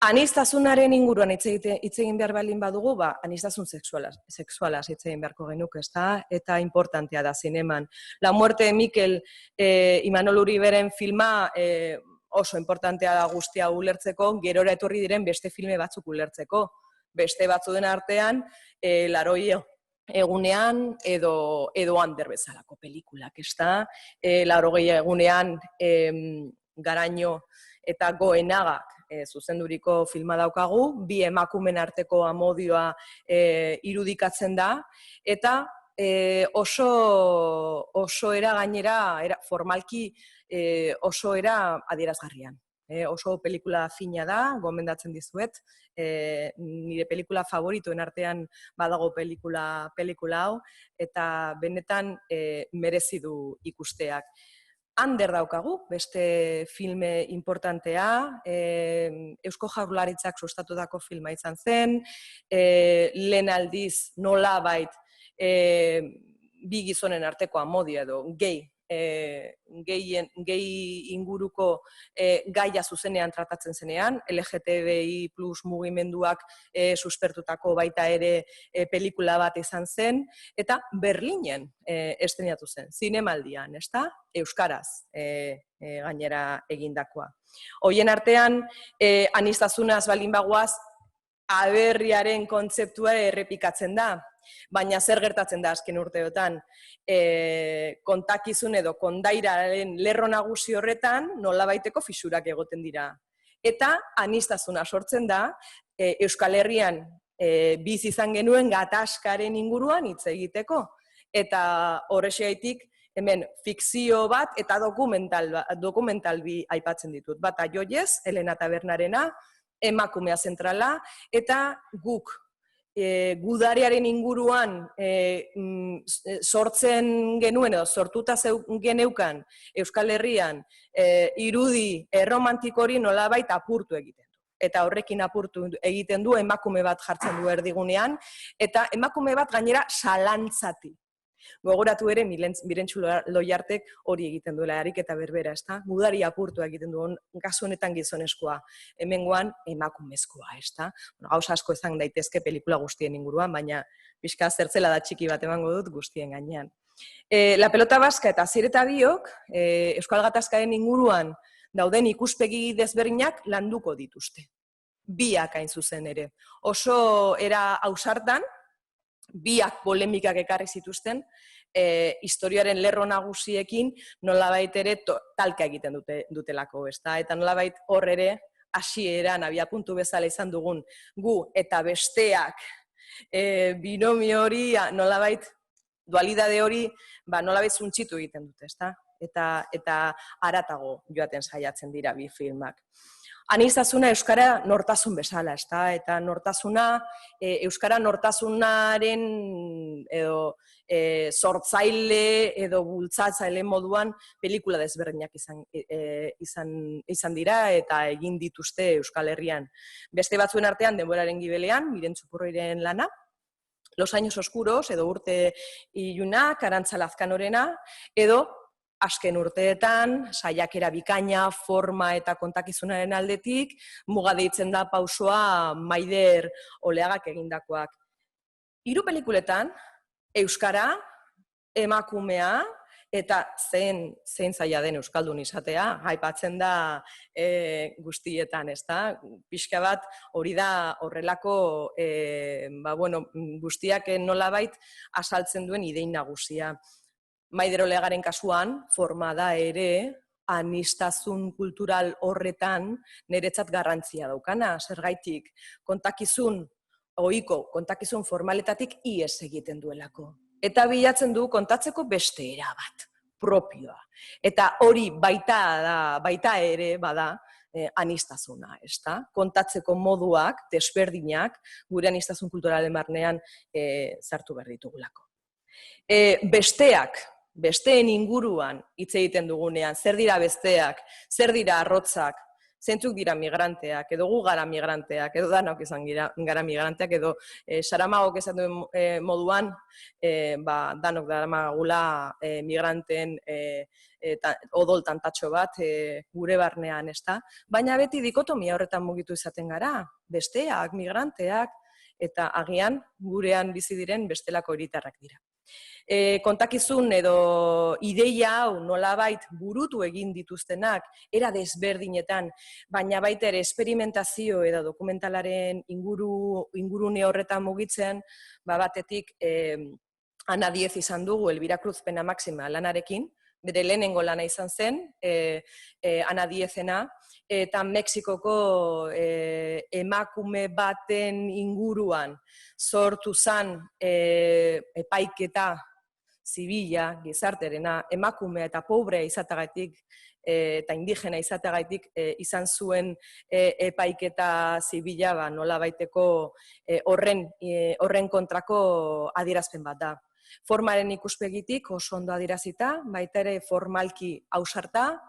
Aniztasunaren inguruan hitz egin behar baldin badugu, aniztasun sexualaz hitz egin beharko genuke, ezta? Eta importantea da zineman. La muerte de Mikel Imanol Uriberen filma oso importantea da guztia ulertzeko, gerora etorri diren beste filme batzuk ulertzeko. Beste batzuen artean, Laroio egunean edo Ander bezalako pelikulak, ezta? Laurogei egunean Garaño eta Goenagak zuzenduriko filma daukagu, bi emakumen arteko amodioa irudikatzen da, eta oso era gainera, formalki oso era adierazgarrian. Oso pelikula fina da, gomendatzen dizuet, nire pelikula favoritoen artean badago pelikula hau, eta benetan merezi du ikusteak. Ander daukagu, beste filme importantea, Eusko Jaurlaritzak sustatutako filma izan zen, lehen aldiz nolabait bi gizonen arteko amodio edo gehi inguruko gaia zuzenean tratatzen zenean, LGTBI plus mugimenduak suspertutako baita ere pelikula bat izan zen, eta Berlinen estrenatu zen, zinemaldian, ezta? Euskaraz gainera egindakoa. Horien artean, aniztasunaz baldin bagoaz, aberriaren kontzeptua errepikatzen da. Baina zer gertatzen da azken urteotan, kontakizun edo kondairaren lerro nagusi horretan nolabaiteko fisurak egoten dira. Eta aniztasuna sortzen da Euskal Herrian bizi izan genuen gatazkaren inguruan hitz egiteko. Eta horrexegatik hemen fikzio bat eta dokumental bi aipatzen ditut. Bata Joyez, Elena Tabernarena, emakumea zentrala, eta guk gudariaren inguruan sortzen genuen edo sortuta geneukan Euskal Herrian irudi erromantiko hori nolabait apurtu egiten du. Eta horrekin apurtu egiten du emakume bat jartzen du erdigunean, eta emakume bat gainera salantzati. Gogoratu ere Mirentxu Loiartek hori egiten duela ariketa berbera, ezta? Gudari apurtu egiten duen kasu honetan gizonezkoa, hemengoan emakumezkoa, ezta? Gauza asko izan daitezke pelikula guztien inguruan, baina pixka zertzela da txiki bat emango dut guztien gainean. La pelota baska eta Asier eta biok Euskal Gatazkaren inguruan dauden ikuspegi desberdinak landuko dituzte. Biak hain zuzen ere. Oso era ausartan, biak polemikak ekarri zituzten, historiaren lerro nagusiekin nolabait ere talka egiten dutelako, ezta? Eta nolabait hor ere, hasieran abiapuntu bezala izan dugun gu eta besteak binomio hori, nolabait dualidade hori, nolabait zuntxitu egiten dute, ezta? Eta haratago joaten saiatzen dira bi filmak. Aniztasuna euskara nortasun bezala, ezta? Eta nortasuna, euskara nortasunaren edo sortzaile edo bultzatzaile moduan pelikula desberdinak izan dira eta egin dituzte Euskal Herrian. Beste batzuen artean, Denboraren Gibelean, Mirentxu Purroiren lana, Los Años Oscuros, edo Urte Ilunak, Arantza Lazkanorena, edo azken urteetan, saiakera bikaina, forma eta kontakizunaren aldetik, muga deitzen da pausoa Maider Oleagak egindakoak. 3 pelikuletan, euskara, emakumea, eta zein zaila den euskaldun izatea, aipatzen da guztietan, ezta? Pixka bat hori da horrelako guztiak nolabait azaltzen duen idein nagusia. Maider Olegaren kasuan, forma da ere, aniztasun kultural horretan niretzat garrantzia daukana, zergaitik ohiko kontakizun formaletatik ihes egiten duelako. Eta bilatzen du kontatzeko beste era bat, propioa. Eta hori baita ere bada aniztasuna, ezta? Kontatzeko moduak, desberdinak, gure aniztasun kulturalen barnean sartu behar ditugulako. Besteen inguruan hitz egiten dugunean, zer dira besteak, zer dira arrotzak, zeintzuk dira migranteak, edo gu gara migranteak, edo danok izan gara migranteak, edo Saramagok esan duen moduan, danok daramagula migranteen odol tantatxo bat gure barnean, ezta? Baina beti dikotomia horretan mugitu izaten gara, besteak, migranteak, eta agian gurean bizi diren bestelako hiritarrak dira. Kontakizun edo ideia hau nolabait burutu egin dituztenak era desberdinetan, baina baita ere esperimentazio edo dokumentalaren ingurune horretan mugitzen, batetik Ana Diez izan dugu Elvira Cruz Pena Máxima lanarekin, bere lehenengo lana izan zen, Ana Diezena, eta Mexikoko emakume baten inguruan sortu zen epaiketa zibila, gizarterena, emakumea eta pobrea izatagatik eta indigena izatagatik izan zuen epaiketa zibila nola baiteko horren kontrako adierazpen bat da. Formaren ikuspegitik oso ondo adierazita, baita ere formalki ausarta,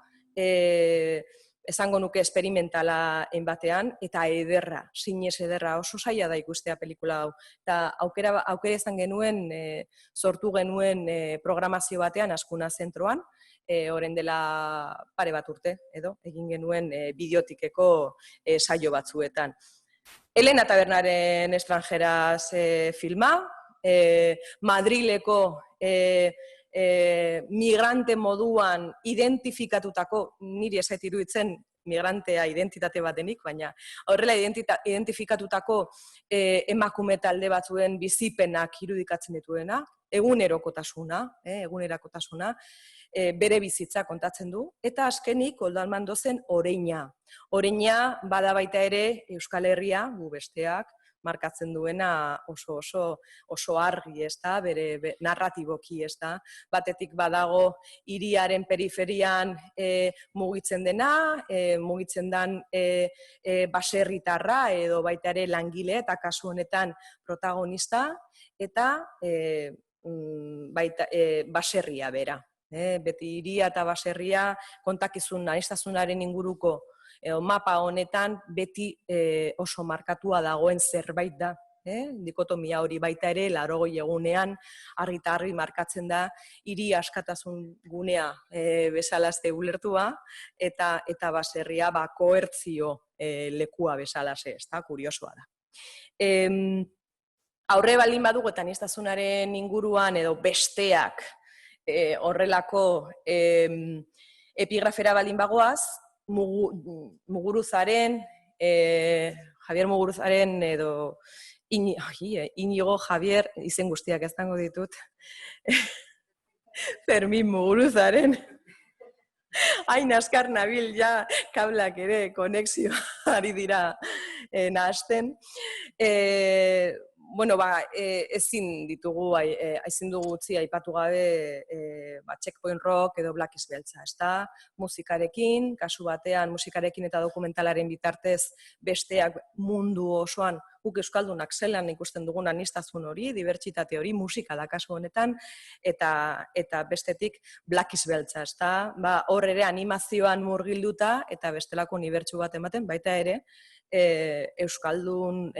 esango nuke esperimentala batean, eta ederra, zinez ederra, oso zaila da ikustea pelikula hau. Eta aukera izan genuen, sortu genuen programazio batean, Azkuna Zentroan, orain dela pare bat urte, edo, egin genuen bideotikeko saio batzuetan. Elena Tabernaren Estranjeraz filma, Madrileko migrante moduan identifikatutako, niri ez zait iruditzen migrantea identitate bat denik, baina horrela identifikatutako emakume talde batzuen bizipenak irudikatzen dituena, egunerokotasuna, bere bizitza kontatzen du, eta azkenik Koldo Almandozen Oreina. Oreina bada baita ere Euskal Herria, gu besteak, markatzen duena oso argi, ezta, bere narratiboki, ezta. Batetik badago hiriaren periferian mugitzen dena, mugitzen den baserritarra edo baita ere langile eta kasu honetan protagonista, eta baserria bera. Beti hiria eta baserria kontakizun aniztasunaren inguruko mapa honetan beti oso markatua dagoen zerbait da. Dikotomia hori baita ere, 80 egunean, argi eta argi markatzen da, hiri askatasun gunea bezalazte ulertua, eta baserria koertzio lekua bezalaze, ez da, kuriosoa da. Aurre baldin badugu eta aniztasunaren inguruan edo besteak horrelako epigrafera baldin bagoaz, Muguruzaren, Javier Muguruzaren edo Inigo Javier, izen guztiak ez dango ditut, Fermin Muguruzaren, hain askar nabil ja kablak ere konexio ari dira nahasten. Ezin dugu utzi aipatu gabe Checkpoint Rock edo Black is Beltza, ezta? Musikarekin, kasu batean musikarekin eta dokumentalaren bitartez besteak mundu osoan guk euskaldunak zelan ikusten dugun aniztasun hori, dibertsitate hori, musika da kasu honetan, eta bestetik Black is Beltza, ezta? Hor ere animazioan murgilduta eta bestelako unibertsu bat ematen, baita ere, euskaldun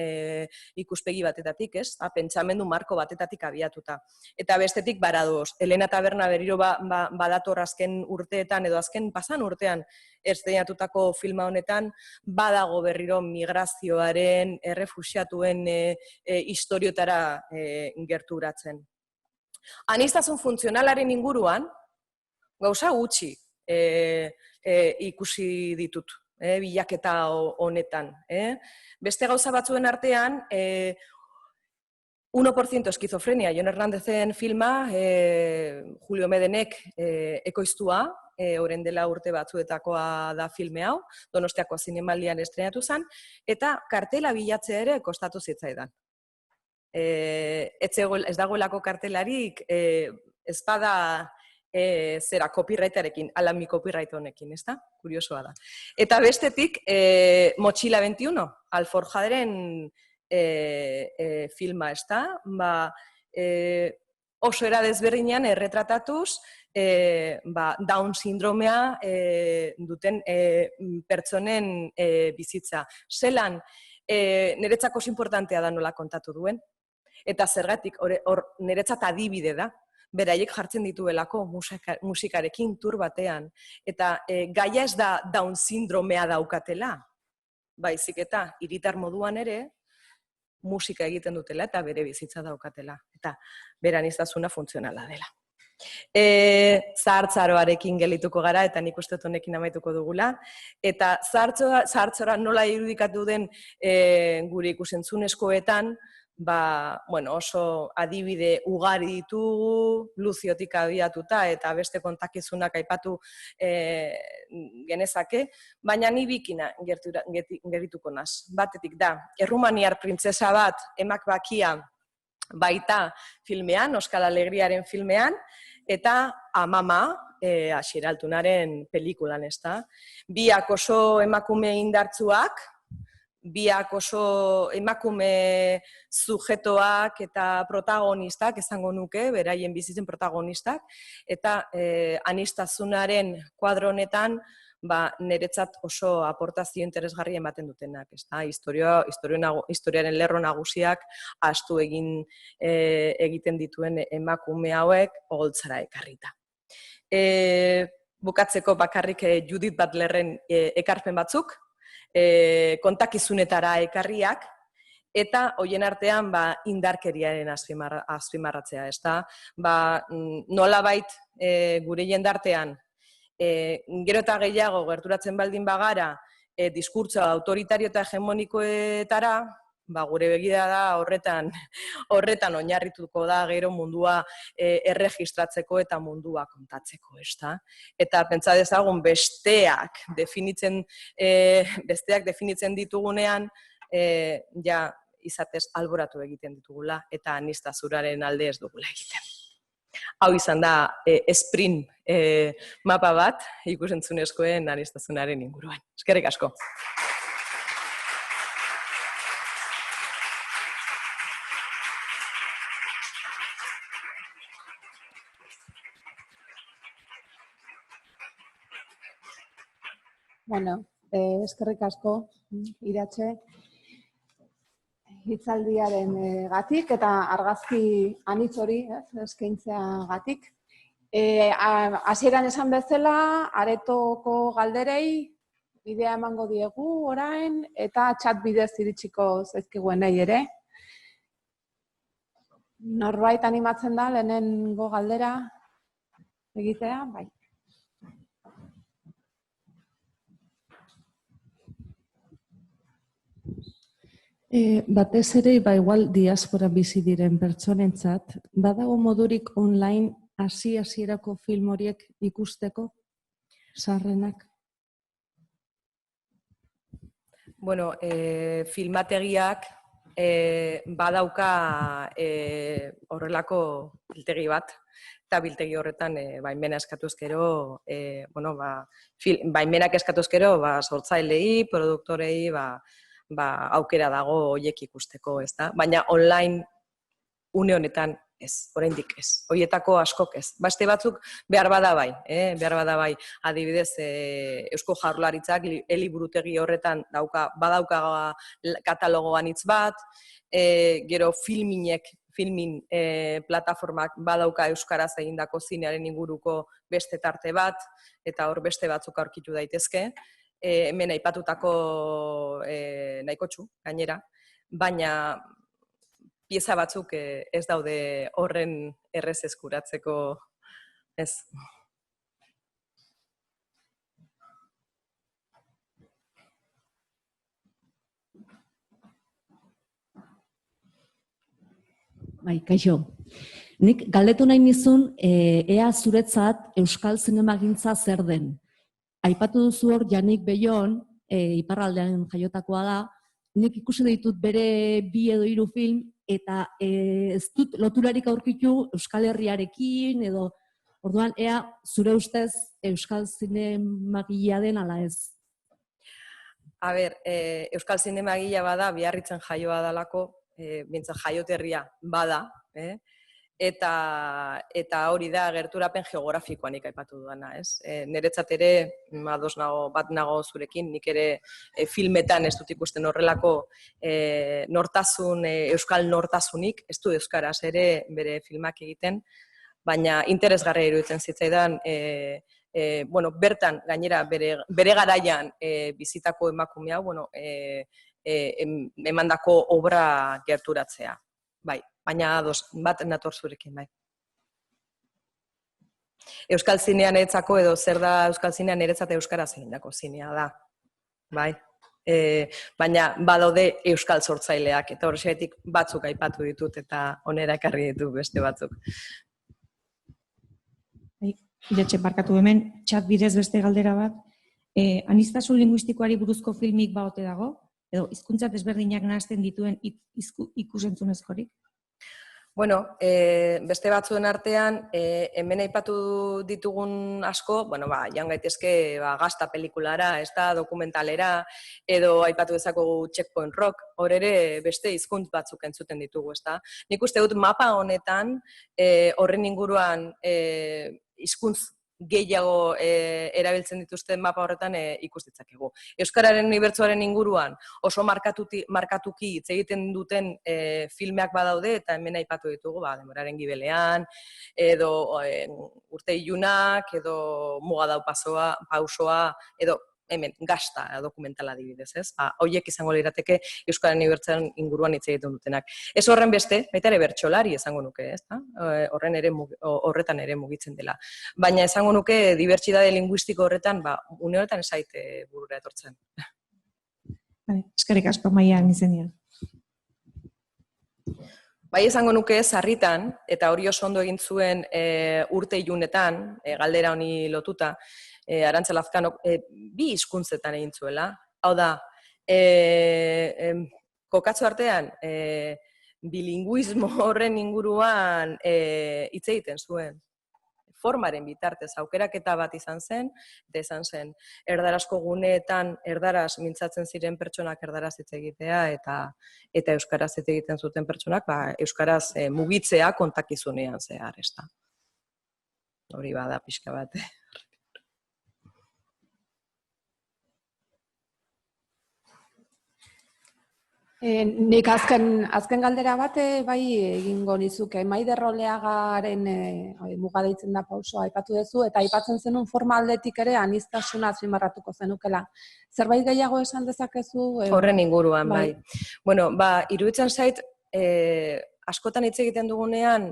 ikuspegi batetatik, ez? Pentsamendu marko batetatik abiatuta. Eta bestetik baradoz, Elena Taberna berriro badator azken urteetan edo azken pasan urtean estrenatutako filma honetan, badago berriro migrazioaren, errefuxiatuen historiotara gerturatzen. Aniztasun funtzionalaren inguruan, gauza gutxi ikusi ditut, bilaketa honetan. Beste gauza batzuen artean, 1% esquizofrenia, Jon Hernandezen filma, Julio Medenek ekoiztua, orain dela urte batzuetakoa da filme hau, Donostiako Zinemaldian estrenatu zen, eta kartela bilatzea ere kostatu zitzaidan. Ez dagoelako kartelarik, ez bada zera copyrightarekin, Alami copyright honekin, ez da? Kuriosoa da. Eta bestetik, Motxila 21, Alforjaderen filma, ez da? Oso era desberdinean erretratatuz Down sindromea duten pertsonen bizitza. Zelan, niretzako oso importantea da nola kontatu duen, eta zergatik niretzat adibide da, beraiek jartzen dituelako musikarekin tur batean, eta gaia ez da Down sindromea daukatela, baizik eta hiritar moduan ere, musika egiten dutela eta bere bizitza daukatela. Eta beraniztasuna funtzionala dela. Zahartzaroarekin gelituko gara, eta nik uste honekin amaituko dugula. Eta zahartzora nola irudikatu den gure ikusentzunezkoetan, oso adibide ugari ditugu, Luziotik abiatuta eta beste kontakizunak aipatu genezake, baina ni bikina gerituko naz. Batetik da, errumaniar printzesa bat emak bakia baita filmean, Euskal Alegriaren filmean, eta Amama, Asier Altunaren pelikulan, ez da. Biak oso emakume indartsuak, biak oso emakume sujetoak eta protagonistak, esango nuke, beraien bizitzen protagonistak, eta aniztasunaren kuadro honetan, niretzat oso aportazio interesgarri ematen dutenak. Historiaren lerro nagusiak ahaztu egiten dituen emakume hauek oholtzara ekarrita. Bukatzeko bakarrik Judith Butlerren ekarpen batzuk, kontakizunetara ekarriak, eta hoien artean indarkeriaren azpimarratzea, ez da? Nolabait gure jendartean, gero eta gehiago gerturatzen baldin bagara, diskurtsoa autoritario eta hegemonikoetara, gure begira da horretan oinarrituko da gero mundua erregistratzeko eta mundua kontatzeko, ez da? Eta pentsa dezagun besteak definitzen ditugunean, izatez alboratu egiten ditugula eta aniztasunaren alde ez dugula egiten. Hau izan da sprint mapa bat ikusentzunezkoen aniztasunaren inguruan. Eskerrik asko. Bueno, eskerrik asko, Iratxe, hitzaldiaren gatik eta argazki anitz hori eskaintzea gatik. Hasieran esan bezala, aretoko galderei bidea emango diegu orain eta chat bidez iritsiko zaizkiguenei ere. Norbait animatzen da lehenengo galdera egitea? Bai. Batez ere, igual diaspora bizi diren pertsonentzat, badago modurik online hasierako film horiek ikusteko, sarrenak? Bueno, filmategiak badauka horrelako biltegi bat, eta biltegi horretan baimena eskatuz gero, baimenak eskatuz gero, sortzailei, produktorei, aukera dago horiek ikusteko, ez da? Baina online une honetan ez, oraindik ez. Horietako askok ez. Beste batzuk behar bada bai. Adibidez, Eusko Jaurlaritzak eliburutegi horretan badauka katalogoan hitz bat, gero filmin plataformak badauka euskaraz egindako zinearen inguruko beste tarte bat, eta hor beste batzuk aurkitu daitezke. Hemen aipatutako nahikotxu, gainera, baina pieza batzuk ez daude horren errez eskuratzeko ez. Bai, kaixo. Nik galdetu nahi nizun, ea zuretzat euskal zinemagintza zer den. Aipatu duzu hor Janik Bellon, iparraldean jaiotakoa da, nik ikusi ditut bere 2 edo 3 film, eta ez dut loturarik aurkitu Euskal Herriarekin, edo orduan ea zure ustez euskal zinemagilea den ala ez. A ber, euskal zinemagilea bada, Biarritzen jaioa dalako, bintzat jaioterria bada, eta hori da gerturapen geografikoan nik aipatu dudana, ez? Niretzat ere, bat nago zurekin, nik ere filmetan ez dut ikusten horrelako euskal nortasunik, ez du euskaraz ere bere filmak egiten, baina interesgarria iruditzen zitzaidan, bertan, gainera, bere garaian bizitako emakume hau, emandako obra gerturatzea, bai. Baina bat nator zurekin, bai. Euskal zinean niretzako edo zer da euskal zinean niretzat euskaraz egindako zinea da, bai. Baina badaude euskal sortzaileak, eta horrexegatik batzuk aipatu ditut eta onera ekarri ditu beste batzuk. Iratxe, barkatu hemen, txat bidez beste galdera bat. Aniztasun linguistikoari buruzko filmik baote dago? Edo hizkuntza desberdinak nahasten dituen ikusentzunezkorik? Bueno, beste batzuen artean, hemen aipatu ditugun asko, jan gaitezke gazta pelikulara, ez da, dokumentalera, edo aipatu dezakogu Checkpoint Rock, hor ere beste hizkuntz batzuk entzuten ditugu, ez da. Nik uste dut mapa honetan, horren inguruan hizkuntz gehiago erabiltzen dituzten mapa horretan ikus ditzakegu. Euskararen unibertsoaren inguruan oso markatuki hitz egiten duten filmeak badaude, eta hemen aipatu ditugu, Denboraren Gibelean, edo Urte Ilunak, edo Muga dau pausoa, edo hemen gazta dokumentala adibidez, ez? Horiek izango lirateke Euskararen unibertsoaren inguruan hitz egiten dutenak. Ez horren beste, baita ere bertsolari esango nuke, ez da? Horretan ere mugitzen dela. Baina esango nuke dibertsitate linguistiko horretan, une horretan ez zait burura etortzen. Eskerrik asko, Maia, izenian. Bai esango nuke sarritan, eta hori oso ondo egin zuen Urte Ilunetan, galdera honi lotuta, Arantxa Lazkanok 2 hizkuntzetan egin zuela. Hau da, kokatzu artean, bilinguismo horren inguruan hitz egiten zuen. Formaren bitartez aukeraketa bat izan zen, eta izan zen erdarazko guneetan erdaraz mintzatzen ziren pertsonak erdaraz hitz egitea, eta euskaraz hitz egiten zuten pertsonak, euskaraz mugitzea kontakizunean zehar, ez da. Hori bada pixka bat. Nik azken galdera bat bai egingo nizuke. Maider Oleagaren muga deitzen da pausoa aipatu duzu, eta aipatzen zenun forma aldetik ere aniztasuna azpimarratuko zenukela. Zerbait gehiago esan dezakezu? Horren inguruan, bai. Bueno, iruditzen zait, askotan hitz egiten dugunean,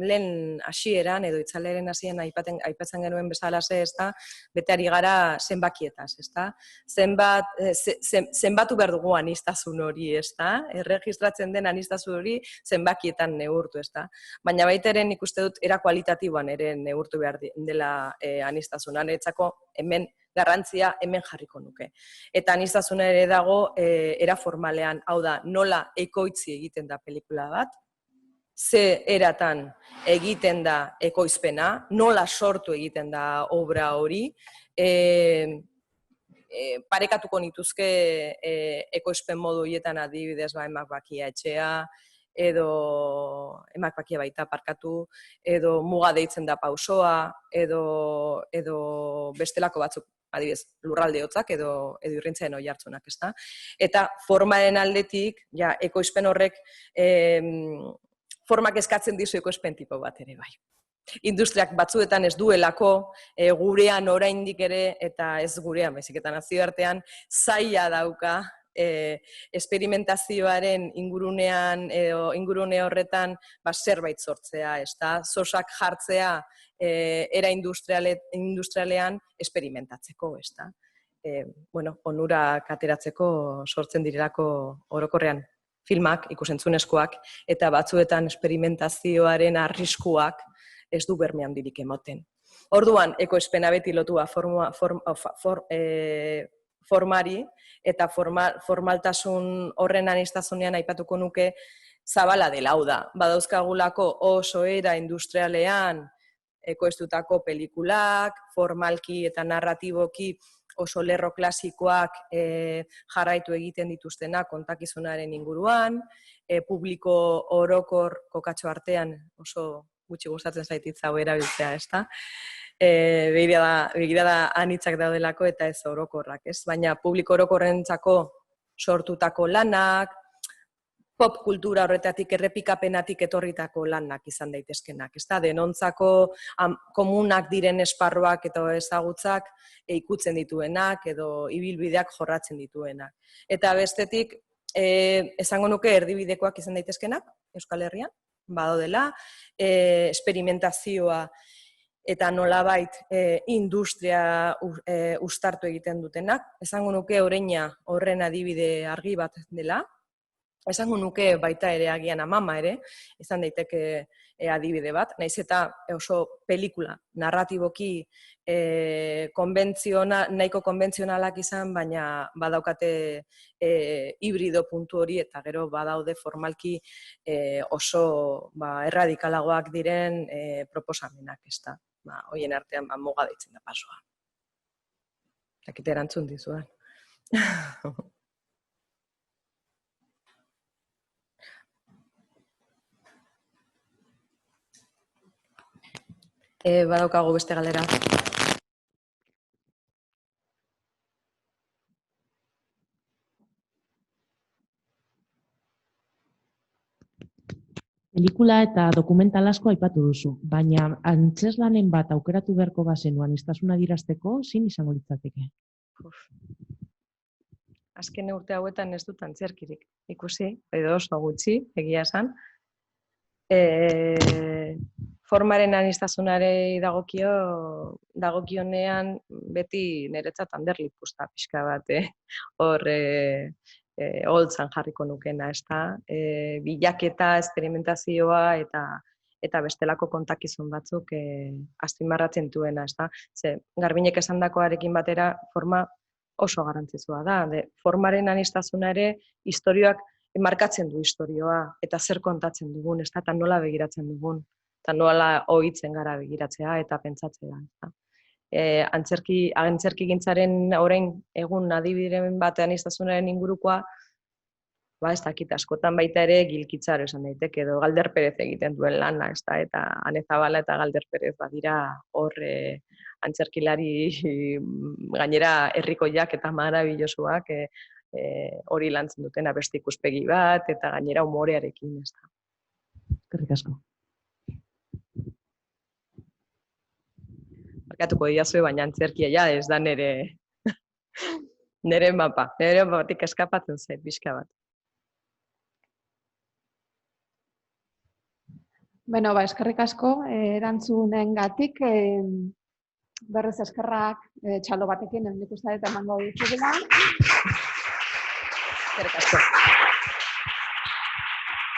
lehen hasieran edo itzaleren hasieran aipatzen genuen bezalaxe, ez da, bete ari gara zenbakietaz, ez da? Zenbatu behar dugu aniztasun hori, ez da? Erregistratzen den aniztasun hori zenbakietan neurtu, ez da? Baina baita ere nik uste dut era kualitatiboan ere neurtu behar dela aniztasuna. Niretzako hemen garrantzia hemen jarriko nuke. Eta aniztasuna ere dago era formalean, hau da, nola ekoitzi egiten da pelikula bat, ze eratan egiten da ekoizpena, nola sortu egiten da obra hori, parekatuko nituzke ekoizpen modu horietan adibidez Emak Bakia etxea, edo Emak Bakia baita parkatu, edo Muga deitzen da pausoa, edo bestelako batzuk, adibidez, Lurralde hotzak edo Irrintzaen Oihartzunak, ezta? Eta formaren aldetik, ekoizpen horrek formak eskatzen dizu ekoizpen tipo bat ere bai. Industriak batzuetan ez duelako, gurean oraindik ere, eta ez gurean, baizik eta nazioartean, zaila dauka esperimentazioaren ingurune horretan zerbait sortzea, ez da, sosak jartzea era industrialean esperimentatzeko, ez da. Onurak ateratzeko sortzen direlako orokorrean. filmak, ikusentzunezkoak, eta batzuetan esperimentazioaren arriskuak ez du berme handirik emoten. Orduan, ekoizpena beti lotua formari, eta formaltasun horren aniztasunean aipatuko nuke zabala dela, hau da. Badauzkagulako oso era industrialean ekoiztutako pelikulak, formalki eta narratiboki oso lerro klasikoak jarraitu egiten dituztenak kontakizunaren inguruan, publiko orokor kokatxo artean oso gutxi gustatzen zaititza hau erabiltzea, ezta? Begirada anitzak daudelako eta ez orokorrak, ez? Baina publiko orokorrentzako sortutako lanak, pop kultura horretatik errepikapenatik etorritako lanak izan daitezkenak, ezta? Denontzako komunak diren esparruak eta ezagutzak ikutzen dituenak edo ibilbideak jorratzen dituenak. Eta bestetik, esango nuke erdibidekoak izan daitezkenak Euskal Herrian, badaudela, esperimentazioa eta nolabait industria uztartu egiten dutenak. Esango nuke Oreina horren adibide argi bat dela. Esango nuke baita ere agian Amama ere, izan daiteke adibide bat, naiz eta oso pelikula narratiboki nahiko konbentzionalak izan, baina badaukate hibrido puntu hori eta gero badaude formalki oso erradikalagoak diren proposamenak, ezta. Hoien artean muga deitzen da pasoa. Dakite erantzun dizuan. Badaukagu beste galdera. Pelikula eta dokumental asko aipatu duzu, baina antzezlanen bat aukeratu beharko bazenu aniztasuna adierazteko, zein izango litzateke? Azken urte hauetan ez dut antzerkirik ikusi, edo oso gutxi, egia esan. Formaren aniztasunarei dagokionean beti niretzat Anderlipusta pixka bat, hor holtzan jarriko nukena, ezta? Bilaketa, esperimentazioa eta bestelako kontakizun batzuk azpimarratzen duena, ezta? Ze Garbinek esandakoarekin batera forma oso garrantzitsua da. Formaren aniztasuna ere istorioak markatzen du istorioa eta zer kontatzen dugun, ezta? Eta nola begiratzen dugun, eta nola ohitzen gara begiratzea eta pentsatzea. Antzerkigintzaren orain egun adibideren bat aniztasunaren ingurukoa, ez dakit askotan baita ere Gilkitzaro esan daiteke, edo Galder Perez egiten duen lana, ezta? Eta Ane Zabala eta Galder Perez badira hor antzerkilari gainera herrikoiak eta marabillosuak hori lantzen duten beste ikuspegi bat eta gainera umorearekin, ezta? Eskerrik asko. Barkatuko diazue, baina antzerkia ez da nire mapa. Nire mapatik eskapatzen zait, pixka bat. Beno, eskerrik asko erantzunengatik, berrez eskerrak txalo batekin nik uste dut emango ditugula. Eskerrik asko.